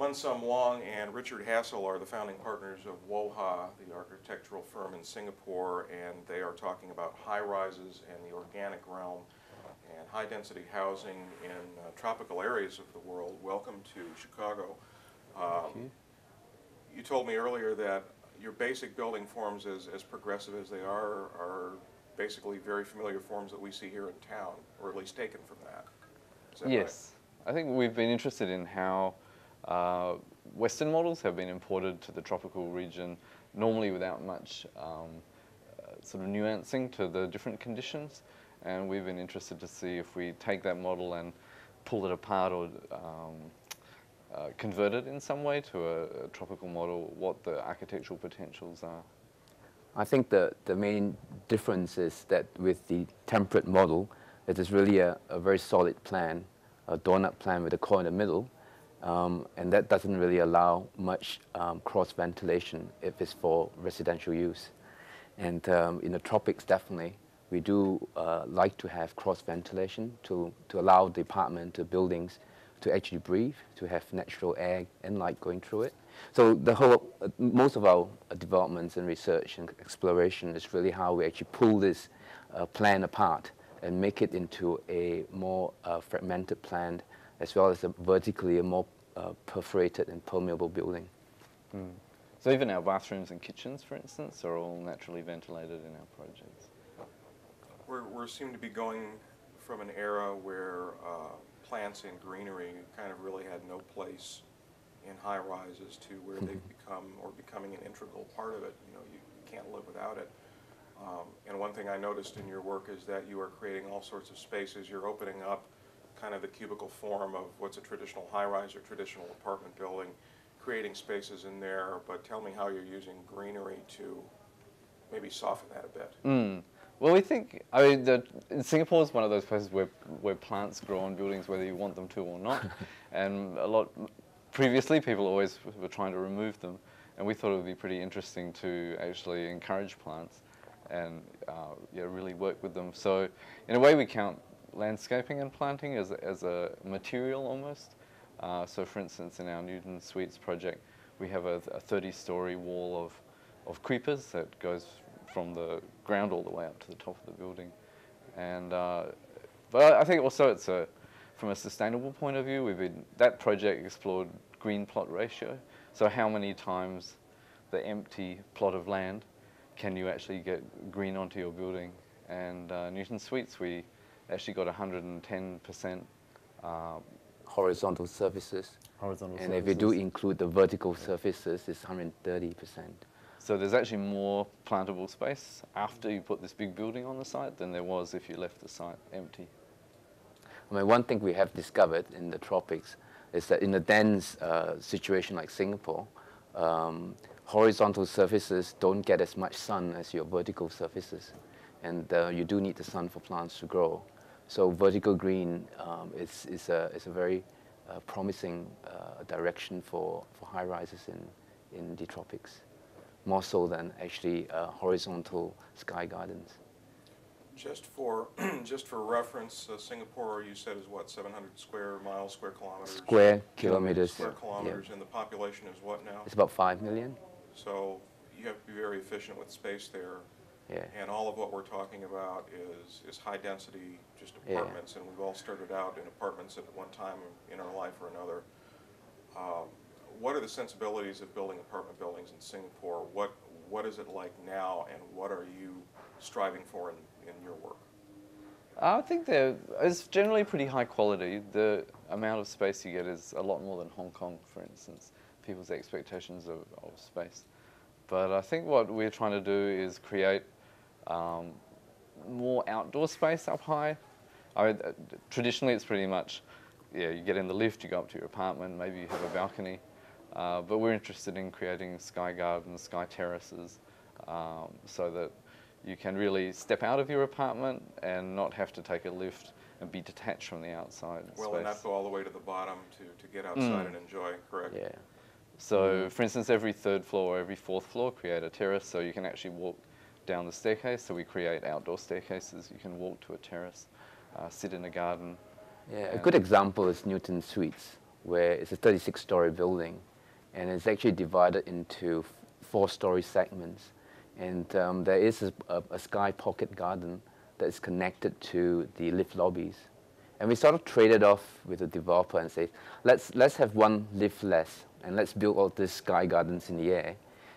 Mun Summ Wong and Richard Hassell are the founding partners of WOHA, the architectural firm in Singapore, and they are talking about high-rises and the organic realm and high-density housing in tropical areas of the world. Welcome to Chicago. Thank you. You told me earlier that your basic building forms, as progressive as they are basically very familiar forms that we see here in town, or at least taken from that. Is that Yes. Right? I think we've been interested in how Western models have been imported to the tropical region, normally without much sort of nuancing to the different conditions. And we've been interested to see if we take that model and pull it apart or convert it in some way to a tropical model, what the architectural potentials are. I think the main difference is that with the temperate model, it is really a very solid plan, a donut plan with a core in the middle, and that doesn't really allow much cross ventilation if it's for residential use. And in the tropics, definitely, we do like to have cross ventilation to allow the apartment, the buildings, to actually breathe, to have natural air and light going through it. So the whole, most of our developments and research and exploration is really how we actually pull this plan apart and make it into a more fragmented plan, as well as vertically a more perforated and permeable building. Mm. So even our bathrooms and kitchens, for instance, are all naturally ventilated in our projects. We seem to be going from an era where plants and greenery kind of really had no place in high-rises to where they've become, or becoming an integral part of it. You know, you can't live without it. And one thing I noticed in your work is that you are creating all sorts of spaces. You're opening up kind of the cubicle form of what's a traditional high-rise or traditional apartment building, creating spaces in there, but tell me how you're using greenery to maybe soften that a bit. Mm. Well, we think, I mean, Singapore is one of those places where plants grow on buildings whether you want them to or not. And previously people always were trying to remove them. And we thought it would be pretty interesting to actually encourage plants and really work with them. So in a way we count landscaping and planting as a material almost. So for instance, in our Newton Suites project, we have a 30-story wall of creepers that goes from the ground all the way up to the top of the building. And but I think also it's from a sustainable point of view, that project explored green plot ratio. So how many times the empty plot of land can you actually get green onto your building? And Newton Suites, we actually got 110% horizontal surfaces. Horizontal and surfaces. If you do include the vertical surfaces, it's 130%. So there's actually more plantable space after you put this big building on the site than there was if you left the site empty. I mean, one thing we have discovered in the tropics is that in a dense situation like Singapore, horizontal surfaces don't get as much sun as your vertical surfaces. And you do need the sun for plants to grow. So vertical green is a very promising direction for high-rises in the tropics, more so than actually horizontal sky gardens. Just for reference, Singapore, you said, is what, 700 square miles, square kilometers? Square kilometers. Square kilometers, yeah. And the population is what now? It's about 5 million. So you have to be very efficient with space there. Yeah. And all of what we're talking about is high density, just apartments, and we've all started out in apartments at one time in our life or another. What are the sensibilities of building apartment buildings in Singapore? What is it like now, and what are you striving for in your work? I think it's generally pretty high quality. The amount of space you get is a lot more than Hong Kong, for instance, people's expectations of space. But I think what we're trying to do is create more outdoor space up high. Traditionally, it's pretty much, you get in the lift, you go up to your apartment, maybe you have a balcony. But we're interested in creating sky gardens, sky terraces, so that you can really step out of your apartment and not have to take a lift and be detached from the outside Well, space. and not go all the way to the bottom to get outside and enjoy, correct? Yeah. So, for instance, every third floor or every fourth floor create a terrace, so you can actually walk down the staircase. So we create outdoor staircases. You can walk to a terrace, sit in a garden. Yeah, a good example is Newton Suites. where it's a 36-story building, and it's actually divided into 4-story segments. And there is a sky pocket garden that is connected to the lift lobbies. And we sort of traded off with the developer and say, let's have one lift less, and let's build all these sky gardens in the air.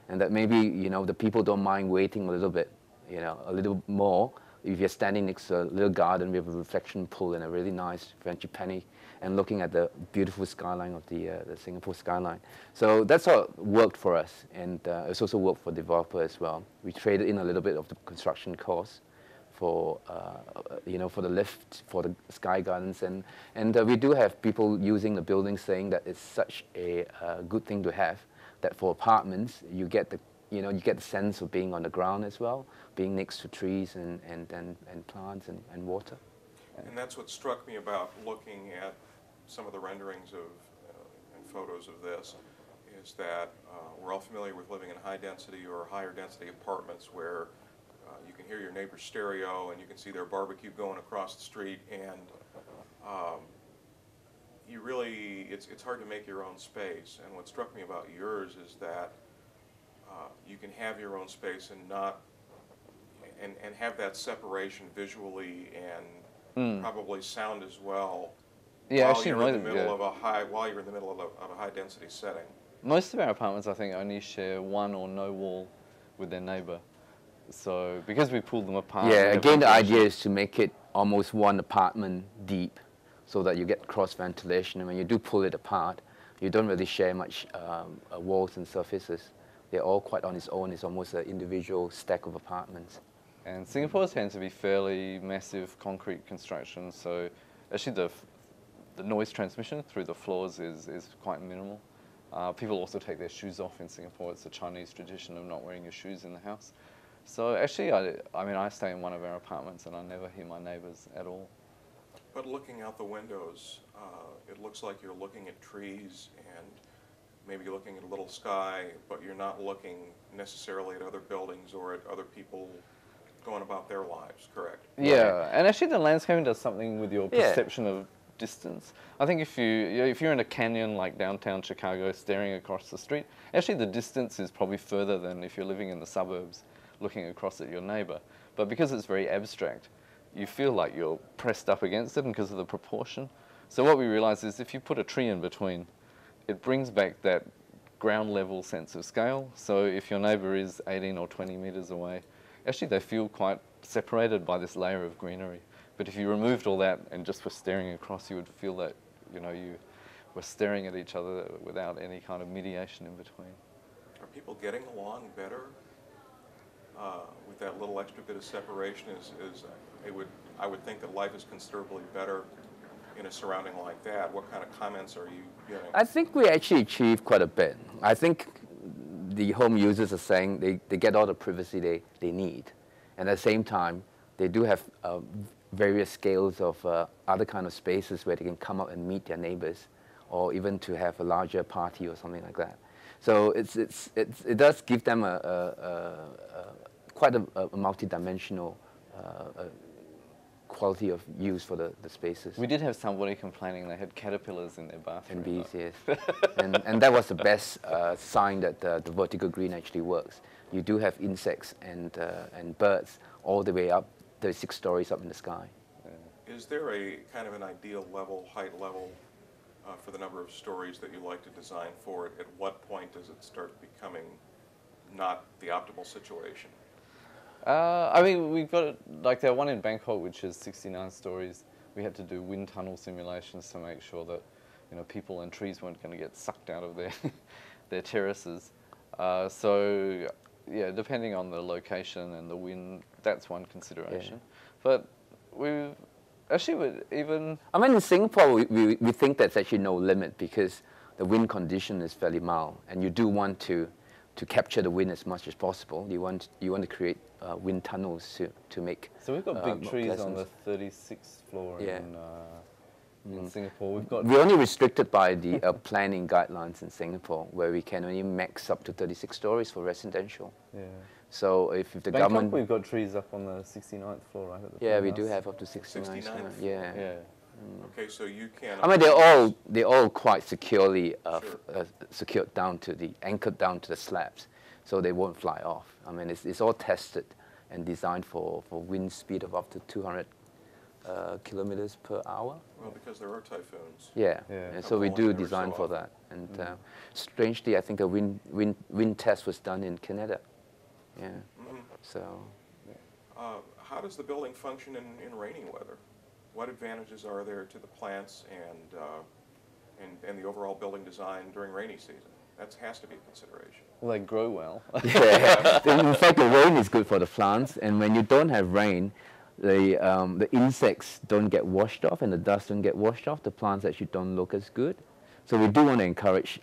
And that maybe, you know, the people don't mind waiting a little bit, you know, a little more. If you're standing next to a little garden with a reflection pool and a really nice Frenchy penny, and looking at the beautiful skyline of the Singapore skyline. So that's how it worked for us, and it's also worked for the developer as well. We traded in a little bit of the construction cost for, you know, for the lift, for the sky gardens, and we do have people using the building saying that it's such a good thing to have, that for apartments you get the, you know, you get the sense of being on the ground as well, being next to trees and plants and water. And that's what struck me about looking at some of the renderings of and photos of this, is that we're all familiar with living in high density or higher density apartments where you can hear your neighbor's stereo and you can see their barbecue going across the street, and you really, it's hard to make your own space. And what struck me about yours is that you can have your own space and not, and have that separation visually and probably sound as well. Yeah, while actually, you're in the middle of a high density setting. Most of our apartments, I think, only share one or no wall with their neighbour. So because we pulled them apart. Yeah, again, the idea is to make it almost one apartment deep, so that you get cross ventilation. And when you do pull it apart, you don't really share much walls and surfaces. They're all quite on its own. It's almost an individual stack of apartments. And Singapore tends to be fairly massive concrete construction, so actually the noise transmission through the floors is quite minimal. People also take their shoes off in Singapore. It's a Chinese tradition of not wearing your shoes in the house. So actually, I mean, I stay in one of our apartments and I never hear my neighbours at all. But looking out the windows, it looks like you're looking at trees and maybe you're looking at a little sky, but you're not looking necessarily at other buildings or at other people going about their lives, correct? Yeah, and actually the landscaping does something with your perception of distance. I think if you're in a canyon like downtown Chicago staring across the street, actually the distance is probably further than if you're living in the suburbs looking across at your neighbour. But because it's very abstract, you feel like you're pressed up against it because of the proportion. So what we realised is if you put a tree in between, it brings back that ground level sense of scale. So if your neighbour is 18 or 20 metres away, actually they feel quite separated by this layer of greenery. But if you removed all that and just were staring across, you would feel that, you know, you were staring at each other without any kind of mediation in between. Are people getting along better with that little extra bit of separation? I would think that life is considerably better in a surrounding like that. What kind of comments are you getting? I think we actually achieved quite a bit. I think the home users are saying they get all the privacy they need. And at the same time, they do have various scales of other kind of spaces where they can come up and meet their neighbors, or even to have a larger party or something like that. So it does give them quite a multi-dimensional quality of use for the spaces. We did have somebody complaining they had caterpillars in their bathroom. And bees, yes. and that was the best sign that the vertical green actually works. You do have insects and birds all the way up, 36 stories up in the sky. Yeah. Is there a kind of an ideal level, height level, for the number of stories that you like to design for it? At what point does it start becoming not the optimal situation? I mean, we've got, like that one in Bangkok, which is 69 stories. We had to do wind tunnel simulations to make sure that, you know, people and trees weren't going to get sucked out of their terraces. So, yeah, depending on the location and the wind, that's one consideration. Yeah. But we've actually even... I mean, in Singapore, we think there's actually no limit because the wind condition is fairly mild, and you do want to capture the wind as much as possible. You want to create wind tunnels to make. So we've got big trees on the 36th floor in Singapore. We're only restricted by the planning guidelines in Singapore, where we can only max up to 36 stories for residential. Yeah. So if the Bangkok, government, we've got trees up on the 69th floor, right? At the yeah, we do have up to 69. 69th? Yeah. Yeah. Okay, so you can. I mean, they're all quite securely secured down to anchored down to the slabs, so they won't fly off. I mean, it's all tested and designed for wind speed of up to 200 kilometers per hour. Well, because there are typhoons. Yeah, Yeah. and so we do Every so design for often. that. And strangely, I think a wind test was done in Canada. Yeah. Mhm. So. How does the building function in rainy weather? What advantages are there to the plants and the overall building design during rainy season? That has to be a consideration. Well, they grow well. Yeah. In fact, the rain is good for the plants, and when you don't have rain, the insects don't get washed off and the dust don't get washed off. The plants actually don't look as good. So we do want to encourage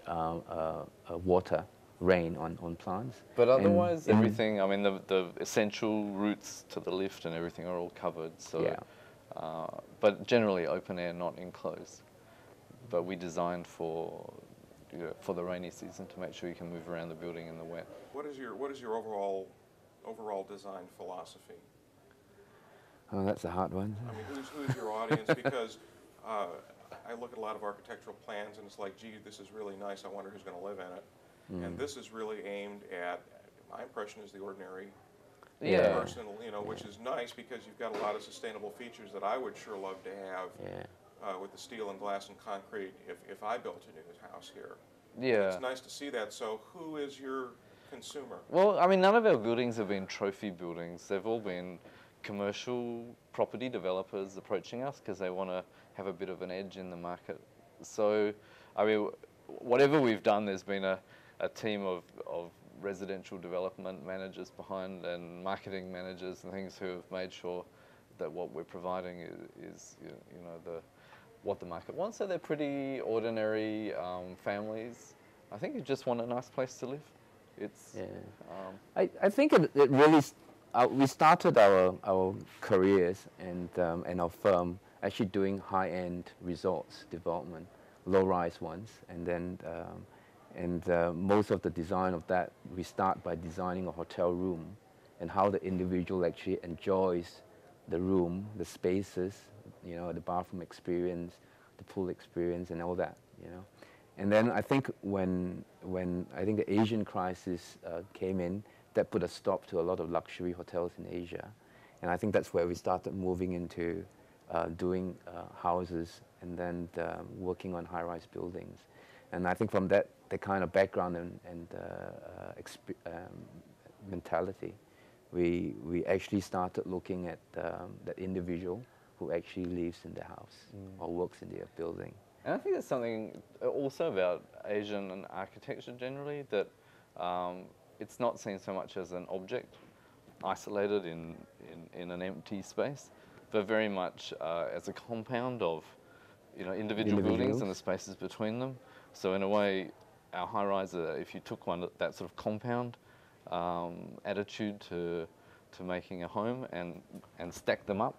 water, rain on plants. But otherwise, And- everything, I mean, the essential routes to the lift and everything are all covered. So, Yeah. But generally open air, not enclosed. But we designed for the rainy season to make sure you can move around the building in the wet. What is your overall design philosophy? Oh, that's a hard one. I mean, who's your audience? Because I look at a lot of architectural plans and it's like, gee, this is really nice. I wonder who's going to live in it. And this is really aimed at, my impression is the ordinary Yeah. person, which is nice because you've got a lot of sustainable features that I would sure love to have with the steel and glass and concrete if I built a new house here. Yeah. It's nice to see that. So who is your consumer? Well, I mean, none of our buildings have been trophy buildings. They've all been commercial property developers approaching us because they want to have a bit of an edge in the market. So, I mean, whatever we've done, there's been a team of residential development managers behind and marketing managers and things who have made sure that what we're providing is what the market wants. So they're pretty ordinary families. I think you just want a nice place to live. It's I think it really we started our careers and our firm actually doing high-end resorts development, low-rise ones, and then most of the design of that we start by designing a hotel room and how the individual actually enjoys the room, the spaces, the bathroom experience, the pool experience, and all that, And then I think when I think the Asian crisis came in, that put a stop to a lot of luxury hotels in Asia, and I think that's where we started moving into doing houses and then working on high-rise buildings. And I think from that the kind of background and mentality, we actually started looking at that individual who actually lives in the house or works in their building. And I think there's something also about Asian and architecture generally that it's not seen so much as an object isolated in an empty space, but very much as a compound of individual buildings and the spaces between them. So in a way, our high-rise, if you took that sort of compound attitude to making a home and stack them up,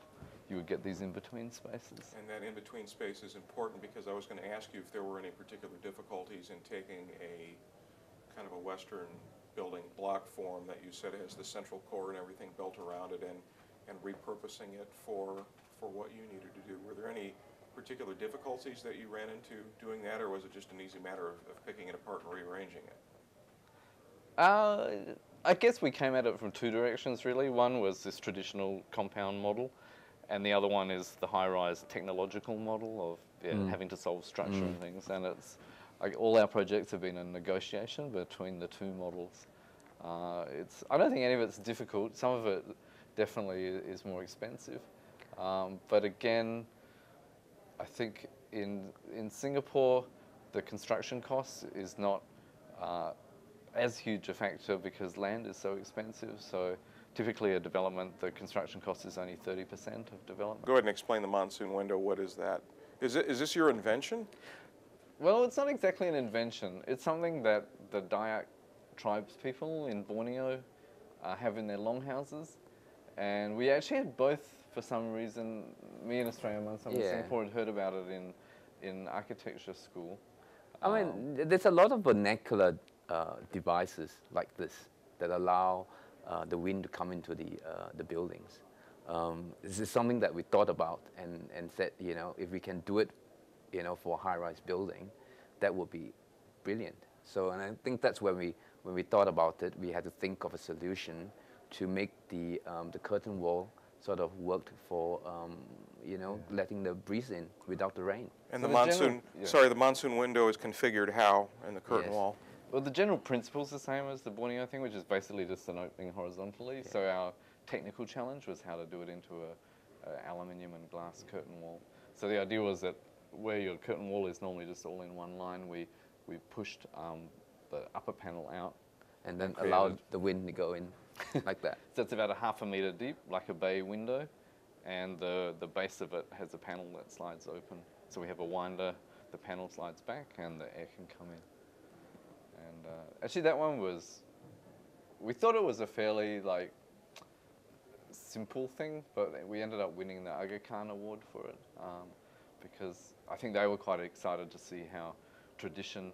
you would get these in-between spaces. And that in-between space is important because I was going to ask you if there were any particular difficulties in taking a kind of a Western building block form that you said has the central core and everything built around it and repurposing it for what you needed to do. Were there any particular difficulties that you ran into doing that, or was it just an easy matter of picking it apart and rearranging it? I guess we came at it from two directions really. One was this traditional compound model, and the other one is the high-rise technological model of having to solve structure and things. And it's all our projects have been a negotiation between the two models. I don't think any of it's difficult. Some of it definitely is more expensive, but again, I think in Singapore, the construction cost is not as huge a factor because land is so expensive. So typically a development, the construction cost is only 30% of development. Go ahead and explain the monsoon window. What is that? Is this your invention? Well, it's not exactly an invention. It's something that the Dayak tribes people in Borneo have in their longhouses. And we actually had both for some reason. Me and Australia, Mun Summ in Singapore had heard about it in architecture school. I mean, there's a lot of vernacular devices like this that allow the wind to come into the buildings. This is something that we thought about and said, you know, if we can do it, you know, for a high-rise building, that would be brilliant. So, and I think that's when we thought about it, we had to think of a solution to make the curtain wall sort of worked for, you know, letting the breeze in without the rain. And So the the monsoon, general- the monsoon window is configured how in the curtain Yes. wall? Well, the general principle is the same as the Borneo thing, which is basically just an opening horizontally. Yeah. So our technical challenge was how to do it into a aluminium and glass curtain wall. So the idea was that where your curtain wall is normally just all in one line, we pushed the upper panel out. And then created- allowed the wind to go in like that. So it's about a half a metre deep, like a bay window, and the base of it has a panel that slides open. So we have a winder, the panel slides back, and the air can come in. And actually that one we thought it was a fairly like simple thing, but we ended up winning the Aga Khan Award for it because I think they were quite excited to see how tradition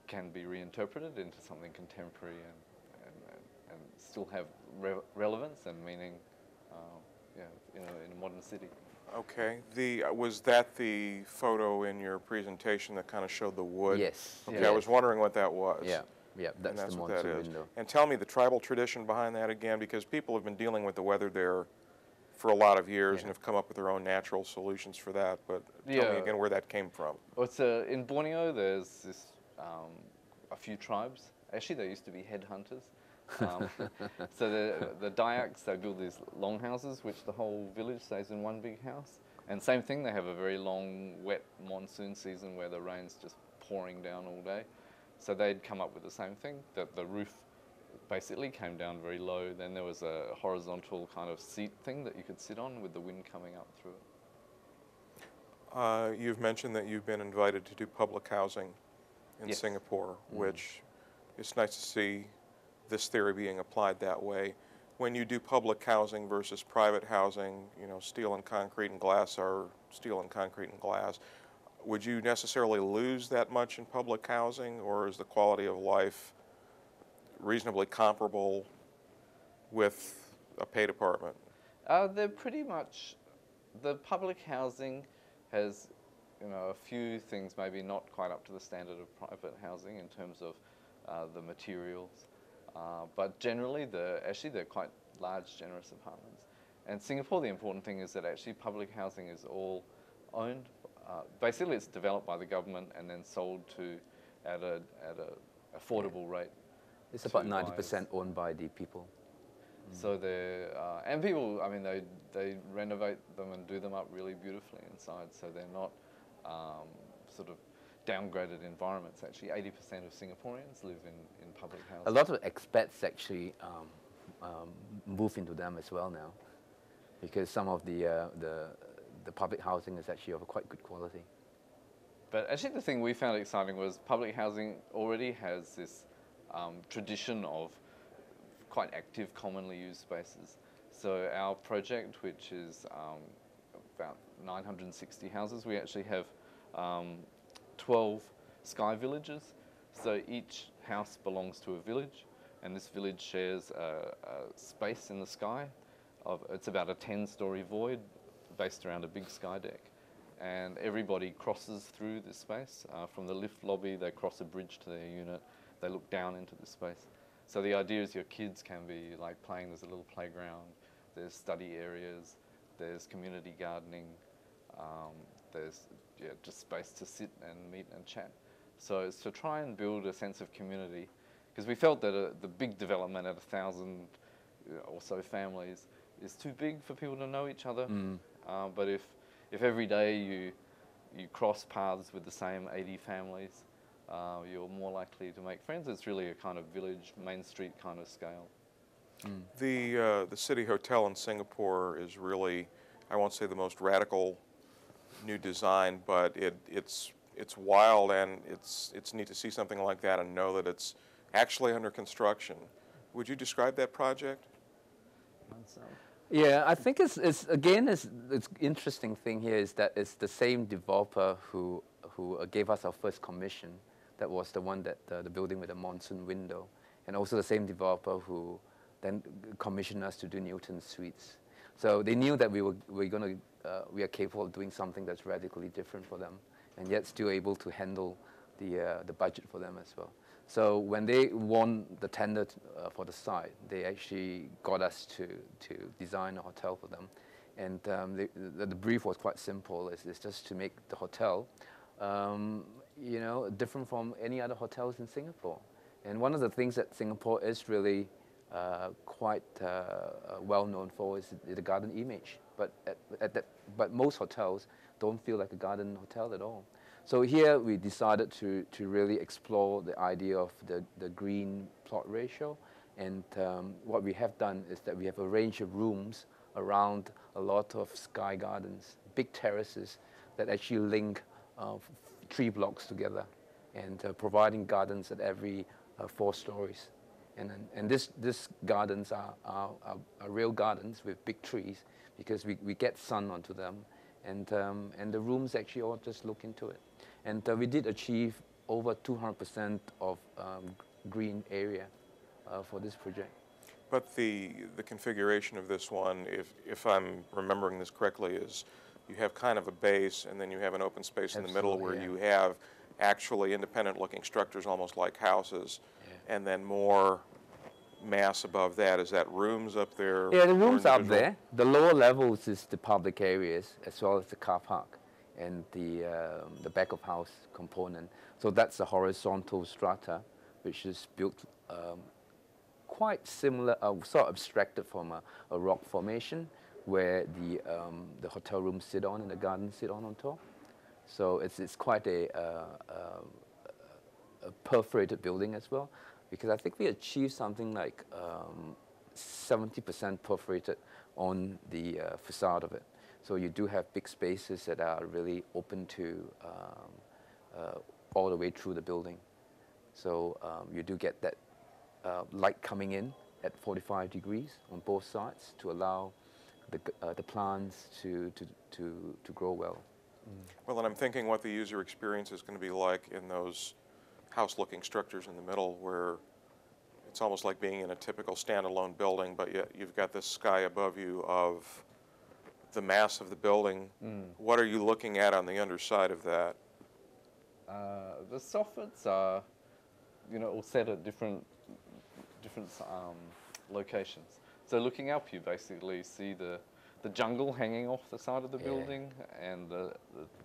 can be reinterpreted into something contemporary and still have relevance and meaning in a modern city. Okay. Was that the photo in your presentation that kind of showed the wood? Yes. Okay, Yeah. I was wondering what that was. Yeah, yeah, And that's the what that monsoon is. window. And tell me the tribal tradition behind that again, because people have been dealing with the weather there for a lot of years Yeah. and have come up with their own natural solutions for that. But tell Yeah. me again where that came from. Well, it's in Borneo, there's this, a few tribes. Actually, they used to be headhunters. So the Dayaks, they build these longhouses, which the whole village stays in one big house. And same thing, they have a very long, wet monsoon season where the rain's just pouring down all day. So they'd come up with the same thing, that the roof basically came down very low. Then there was a horizontal kind of seat thing that you could sit on with the wind coming up through it. You've mentioned that you've been invited to do public housing in Yes. Singapore, which it's nice to see this theory being applied that way. When you do public housing versus private housing, you know, steel and concrete and glass are steel and concrete and glass. Would you necessarily lose that much in public housing, or is the quality of life reasonably comparable with a paid apartment? They're pretty much, the public housing has, you know, a few things maybe not quite up to the standard of private housing in terms of the materials. But generally, they're quite large, generous apartments. And Singapore, the important thing is that actually public housing is all owned. Basically, it's developed by the government and then sold at a affordable rate. It's about to 90% owned by the people. So and people, I mean, they renovate them and do them up really beautifully inside. So they're not sort of downgraded environments. Actually, 80% of Singaporeans live in public housing. A lot of expats actually move into them as well now, because some of the public housing is actually of a quite good quality. But actually, the thing we found exciting was public housing already has this tradition of quite active, commonly used spaces. So our project, which is about 960 houses, we actually have 12 sky villages. So each house belongs to a village, and this village shares a space in the sky. It's about a 10-story void based around a big sky deck. And everybody crosses through this space. From the lift lobby, they cross a bridge to their unit. They look down into the space. So the idea is your kids can be like playing, there's a little playground, there's study areas, there's community gardening, there's just space to sit and meet and chat. So it's to try and build a sense of community, because we felt that the big development at 1,000 or so families is too big for people to know each other. But if every day you cross paths with the same 80 families, you're more likely to make friends. It's really a kind of village, Main Street kind of scale. The City Hotel in Singapore is really, I won't say the most radical new design, but it's wild, and it's neat to see something like that and know that it's actually under construction. Would you describe that project? Yeah, I think it's interesting thing here is that it's the same developer who gave us our first commission. That was the one that the building with the monsoon window, and also the same developer who then commissioned us to do Newton Suites. So they knew that we are capable of doing something that's radically different for them, and yet still able to handle the budget for them as well. So when they won the tender for the site, they actually got us to design a hotel for them. And the brief was quite simple. It's just to make the hotel, different from any other hotels in Singapore. And one of the things that Singapore is really quite well known for is the garden image. But most hotels don't feel like a garden hotel at all. So here we decided to really explore the idea of the green plot ratio. And what we have done is that we have a range of rooms around a lot of sky gardens, big terraces that actually link 3 blocks together, and providing gardens at every 4 stories. And these gardens are real gardens with big trees, because we get sun onto them, and the rooms actually all just look into it. And we did achieve over 200% of green area for this project. But the configuration of this one, if I'm remembering this correctly, is you have kind of a base, and then you have an open space in the middle where you have actually independent-looking structures, almost like houses, and then more mass above that. Is that rooms up there? Yeah, the rooms up there. The lower levels is the public areas, as well as the car park and the back of house component. So that's the horizontal strata, which is built quite similar, sort of abstracted from a rock formation, where the hotel rooms sit on and the gardens sit on top. So it's quite a perforated building as well, because I think we achieved something like 70% perforated on the facade of it. So you do have big spaces that are really open to all the way through the building. So you do get that light coming in at 45 degrees on both sides to allow the plants to grow well. Well, and I'm thinking what the user experience is going to be like in those house-looking structures in the middle, where it's almost like being in a typical standalone building, but yet you've got this sky above you of the mass of the building. What are you looking at on the underside of that? The soffits are, all set at different locations. So looking up, you basically see the jungle hanging off the side of the building, and the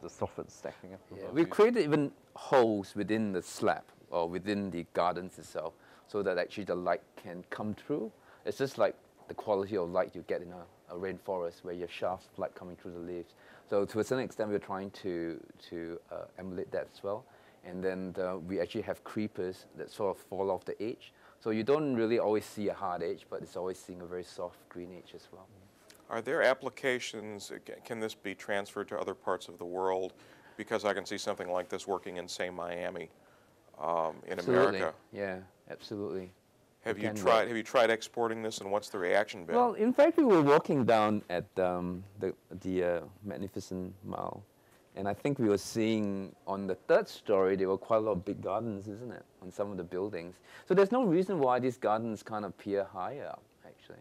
soffits stacking up above We you. created even holes within the slab or within the gardens itself, so that actually the light can come through. It's just like the quality of light you get in a rainforest, where you have shafts of light coming through the leaves. So to a certain extent, we're trying to emulate that as well. And then we actually have creepers that sort of fall off the edge. So you don't really always see a hard edge, but it's always seeing a very soft green edge as well. Are there applications, can this be transferred to other parts of the world? Because I can see something like this working in, say, Miami, in America. Yeah, absolutely. Have you tried exporting this, and what's the reaction been? Well, in fact, we were walking down at the Magnificent Mile, and I think we were seeing on the 3rd story there were quite a lot of big gardens, isn't it, on some of the buildings. So there's no reason why these gardens can't appear higher up, actually.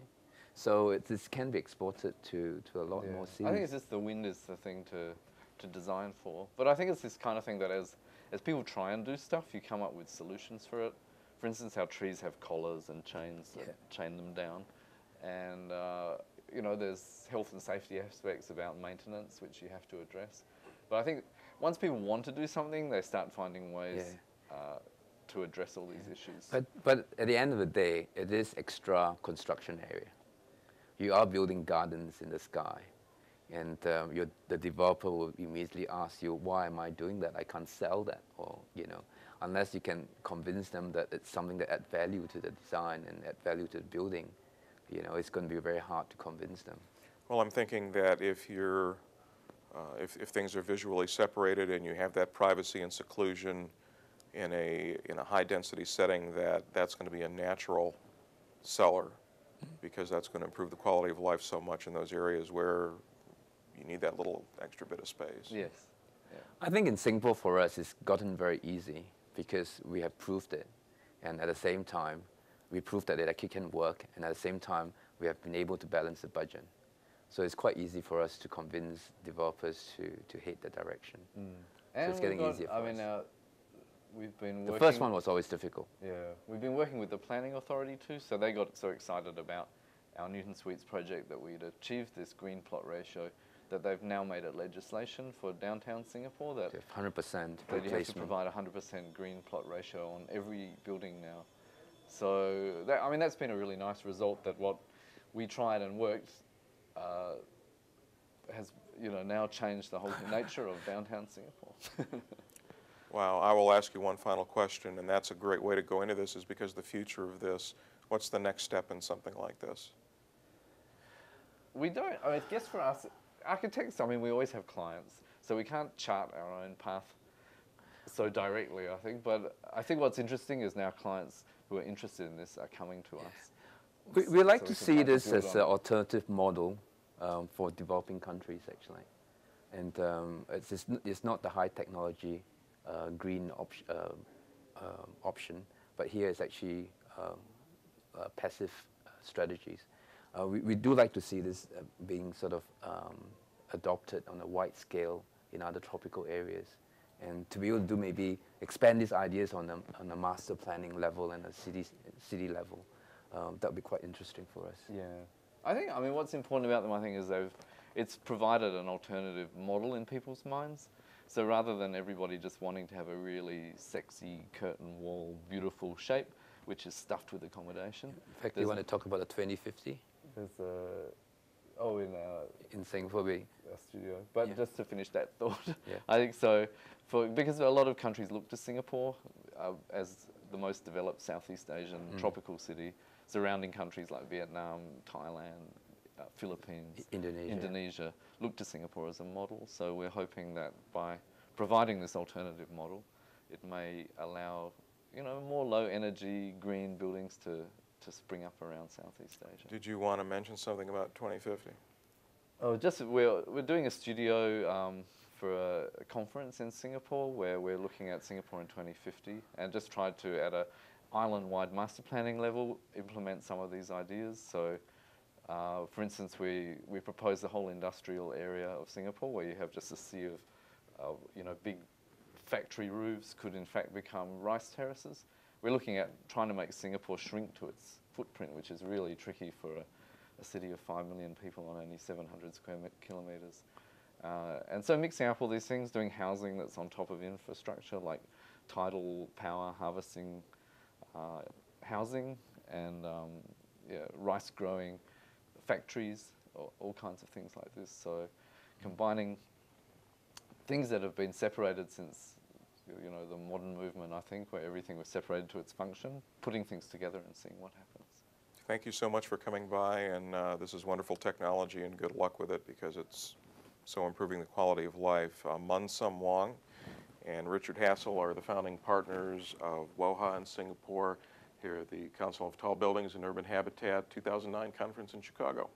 So this can be exported to a lot more cities. I think it's just the wind is the thing to design for. But I think it's this kind of thing that as people try and do stuff, you come up with solutions for it. For instance, how trees have collars and chains that chain them down. And, there's health and safety aspects about maintenance, which you have to address. But I think once people want to do something, they start finding ways to address all these issues. But at the end of the day, it is extra construction area. You are building gardens in the sky, and the developer will immediately ask you, why am I doing that? I can't sell that, or unless you can convince them that it's something that adds value to the design and add value to the building, it's going to be very hard to convince them. Well, I'm thinking that if you're, if things are visually separated and you have that privacy and seclusion in a high-density setting, that's going to be a natural seller, because that's going to improve the quality of life so much in those areas where you need that little extra bit of space. Yes. Yeah. I think in Singapore for us it's gotten very easy, because we have proved it, and at the same time we proved that it actually can work, and at the same time we have been able to balance the budget. So it's quite easy for us to convince developers to head that direction. So it's getting easier for us. We've been The working... first one was always difficult. Yeah, we've been working with the planning authority too, so they got so excited about our Newton Suites project that we'd achieved this green plot ratio that they've now made it legislation for downtown Singapore that 100% that you have to replacement. provide 100% green plot ratio on every building now. So that, I mean, that's been a really nice result that what we tried and worked has, you know, now changed the whole nature of downtown Singapore. Wow, I will ask you one final question, and that's a great way to go into this, is because the future of this, what's the next step in something like this? We don't, I guess for us, architects, I mean, we always have clients, so we can't chart our own path so directly, I think. But I think what's interesting is now clients who are interested in this are coming to us. We like So to we can see kind of this build as on an it. alternative model for developing countries, actually. And it's not the high technology green option, but here is actually passive strategies. We do like to see this being sort of adopted on a wide scale in other tropical areas, and to be able to do maybe expand these ideas on a master planning level and a city level. That would be quite interesting for us. Yeah, I mean, what's important about them, I think, is it's provided an alternative model in people's minds. So rather than everybody just wanting to have a really sexy curtain wall, beautiful shape, which is stuffed with accommodation. In fact, you want to talk about the 2050 There's in Singapore? our studio. But Yeah. just to finish that thought, Yeah. I think so, because a lot of countries look to Singapore as the most developed Southeast Asian tropical city, surrounding countries like Vietnam, Thailand, Philippines, Indonesia look to Singapore as a model. So we're hoping that by providing this alternative model, it may allow, you know, more low energy green buildings to spring up around Southeast Asia. Did you want to mention something about 2050? Oh, just we're doing a studio for a conference in Singapore where we're looking at Singapore in 2050 and just tried to, at a island-wide master planning level, implement some of these ideas. So, for instance, we propose the whole industrial area of Singapore where you have just a sea of you know, big factory roofs could in fact become rice terraces. We're looking at trying to make Singapore shrink to its footprint, which is really tricky for a city of 5 million people on only 700 square kilometres. And so mixing up all these things, doing housing that's on top of infrastructure like tidal power harvesting housing and yeah, rice growing factories, all kinds of things like this. So combining things that have been separated since, you know, the modern movement, I think, where everything was separated to its function, putting things together and seeing what happens. Thank you so much for coming by, and this is wonderful technology, and good luck with it because it's so improving the quality of life. Mun Summ Wong and Richard Hassell are the founding partners of WOHA in Singapore here at the Council of Tall Buildings and Urban Habitat 2009 conference in Chicago.